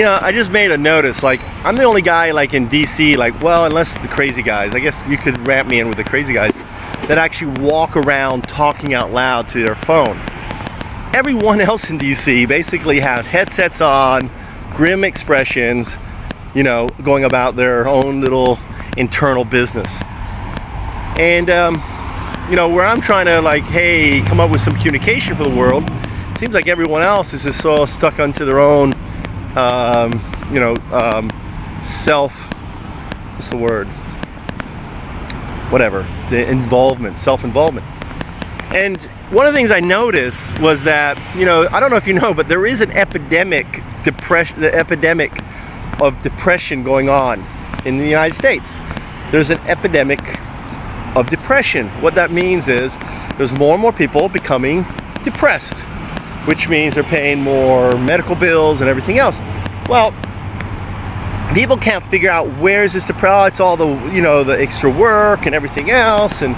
I just made a notice, like, I'm the only guy, like, in DC, like, well, unless the crazy guys, I guess you could wrap me in with the crazy guys, that actually walk around talking out loud to their phone. Everyone else in DC basically have headsets on, grim expressions, going about their own little internal business. And, where I'm trying to, like, hey, come up with some communication for the world, it seems like everyone else is just so stuck onto their own, what's the word? Whatever, self-involvement. And one of the things I noticed was that, I don't know if you know, but there is an epidemic of depression going on in the United States. There's an epidemic of depression. What that means is there's more and more people becoming depressed, which means they're paying more medical bills and everything else. Well, people can't figure out where's this depression. It's all the the extra work and everything else, and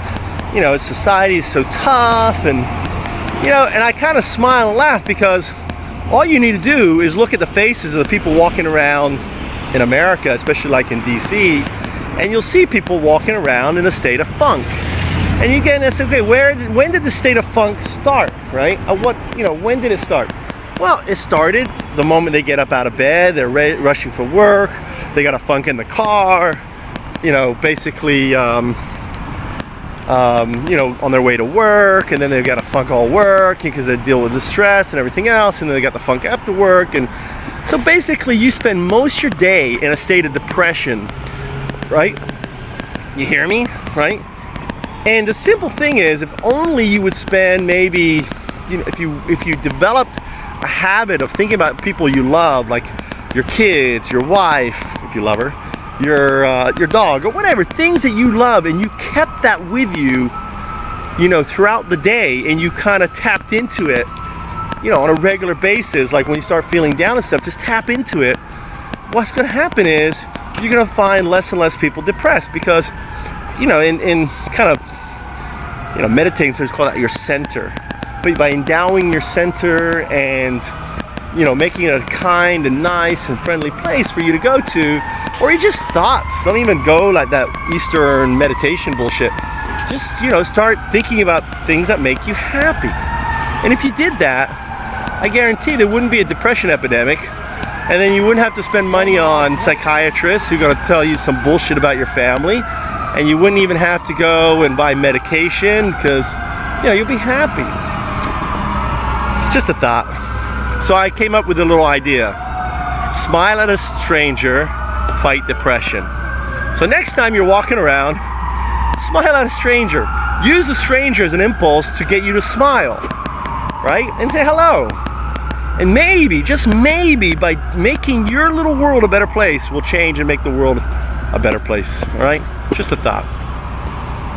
society is so tough, and and I kind of smile and laugh, because all you need to do is look at the faces of the people walking around in America, especially like in DC, and you'll see people walking around in a state of funk. And you get this, okay, when did the state of funk start, right? When did it start? Well, it started the moment they get up out of bed, they're rushing for work, they got a funk in the car, basically, on their way to work, and then they've got a funk all work because they deal with the stress and everything else, and then they got the funk after work. And so basically you spend most of your day in a state of depression, right? You hear me, right? And the simple thing is, if only you would spend maybe, if you developed a habit of thinking about people you love, like your kids, your wife, if you love her, your dog, or whatever, things that you love, and you kept that with you, throughout the day, and you kind of tapped into it, on a regular basis, like when you start feeling down and stuff, just tap into it. What's going to happen is you're going to find less and less people depressed, because, in kind of, meditating, so it's called your center. But by endowing your center and, making it a kind and nice and friendly place for you to go to, or you just thoughts, don't even go like that Eastern meditation bullshit. Just, start thinking about things that make you happy. And if you did that, I guarantee there wouldn't be a depression epidemic, and then you wouldn't have to spend money on psychiatrists who are going to tell you some bullshit about your family, and you wouldn't even have to go and buy medication, because, you'll be happy. Just a thought. So I came up with a little idea. Smile at a stranger, fight depression. So next time you're walking around, smile at a stranger. Use the stranger as an impulse to get you to smile, right? And say hello. And maybe, just maybe, by making your little world a better place, will change and make the world a better place, all right? Just a thought.